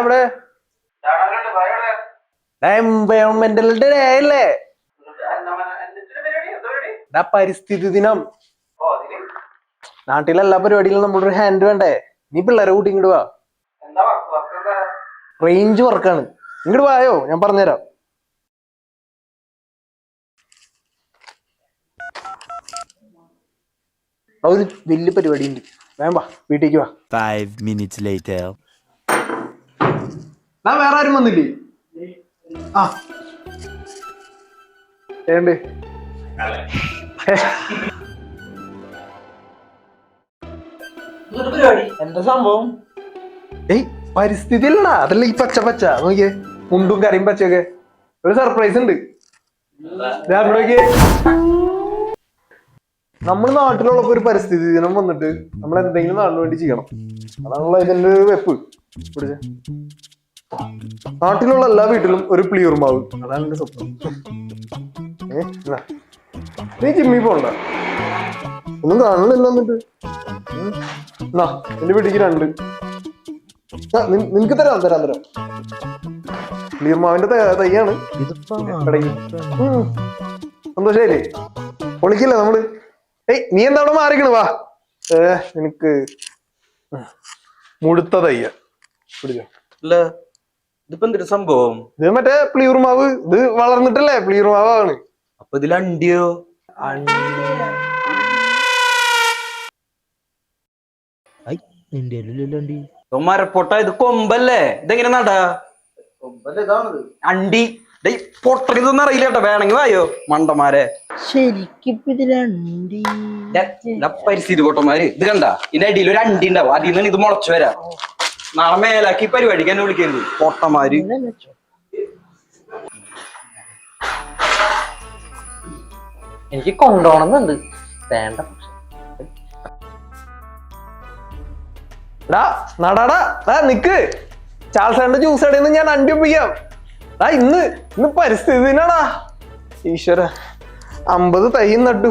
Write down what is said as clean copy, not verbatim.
ഇവിടെ എൻവയോൺമെന്റൽ ഡേ അല്ലേ? പരിസ്ഥിതി ദിനം. നാട്ടിലെല്ലാ പരിപാടിയിലും നമ്മുടെ ഒരു ഹാൻഡ് വേണ്ടേ? നീ പിള്ളേരെ കൂട്ടി ഇങ്ങോട്ട് വാ. റേഞ്ച് വർക്കാണ്. ഇങ്ങോട്ട് വായോ, ഞാൻ പറഞ്ഞുതരാം. ഒരു വലിയ പരിപാടി ഉണ്ട്. വേം വാ, വീട്ടിലേക്ക് വാ. 5 minutes later. വേറെ ആരും വന്നില്ലേ? ആ ഏണ്ട് എന്താ സംഭവം? ഏയ് പരിസ്ഥിതി അല്ലടാ, അതല്ല ഈ പച്ച പച്ച നോക്കിയേ, മുണ്ടും കറിയും പച്ചയൊക്കെ. ഒരു സർപ്രൈസ് ഉണ്ട്. നമ്മൾ നാട്ടിലുള്ളപ്പോ ഒരു പരിസ്ഥിതി ദിനം വന്നിട്ട് നമ്മൾ എന്തെങ്കിലും നാടിന് വേണ്ടി ചെയ്യണം. അതാണല്ലോ ഇതിന്റെ ഒരു വെപ്പ്. പിടിച്ചേ, നാട്ടിലുള്ള എല്ലാ വീട്ടിലും ഒരു പ്ലിയൂർമാവ്. അതാണ് എന്റെ സ്വപ്നം. നീ ജിമ്മി പോണ്ട, ഒന്നും കാണുന്നില്ല. എന്നിട്ട് എന്റെ വീട്ടിലേക്ക് 2 നിനക്ക് തരാം. പ്ലിയൂർമാവിന്റെ തയ്യാണ്. സന്തോഷായില്ലേ? പൊളിക്കില്ല നമ്മള്. നീ എന്താ അവിടെ മാറിക്കണ്? വാ, നിനക്ക് മുഴുത്ത തയ്യ പിടിച്ചോ. ഇതിപ്പോ എന്തൊരു സംഭവം? ഇത് മറ്റേ പ്ലിയൂർമാവ്. ഇത് വളർന്നിട്ടല്ലേ പ്ലിയൂർമാവാണ്. അപ്പൊ ഇതിൽ അണ്ടിയോ? മരപ്പൊട്ട. ഇത് കൊമ്പല്ലേ? ഇതെങ്ങനെ നടാ? അണ്ടി പൊട്ടതൊന്നും അറിയില്ല കേട്ടോ. വേണമെങ്കിൽ വായോ മണ്ടന്മാരെ. ശരിക്കും പരിസ്ഥിതി പൊട്ടന്മാര്. ഇത് കണ്ട, ഇതിന്റെ അടിയിൽ ഒരു അണ്ടി ഉണ്ടാവും. അതിൽ നിന്ന് ഇത് മുളച്ചു വരാം. നാളെ മേലാക്കി പരിപാടിക്ക് എന്നെ വിളിക്കരുത് പൊട്ടന്മാര്. എനിക്ക് കൊണ്ടുപോകണമെന്നുണ്ട്. വേണ്ട. നിക്ക്, ചാൾസാന്റെ ജ്യൂസ് കടയിൽ നിന്ന് ഞാൻ അണ്ടി ഒപ്പിക്കാം. ഇന്ന് പരിസ്ഥിതി ദിനാടാ. ഈശ്വര, 50 തൈ നട്ടു.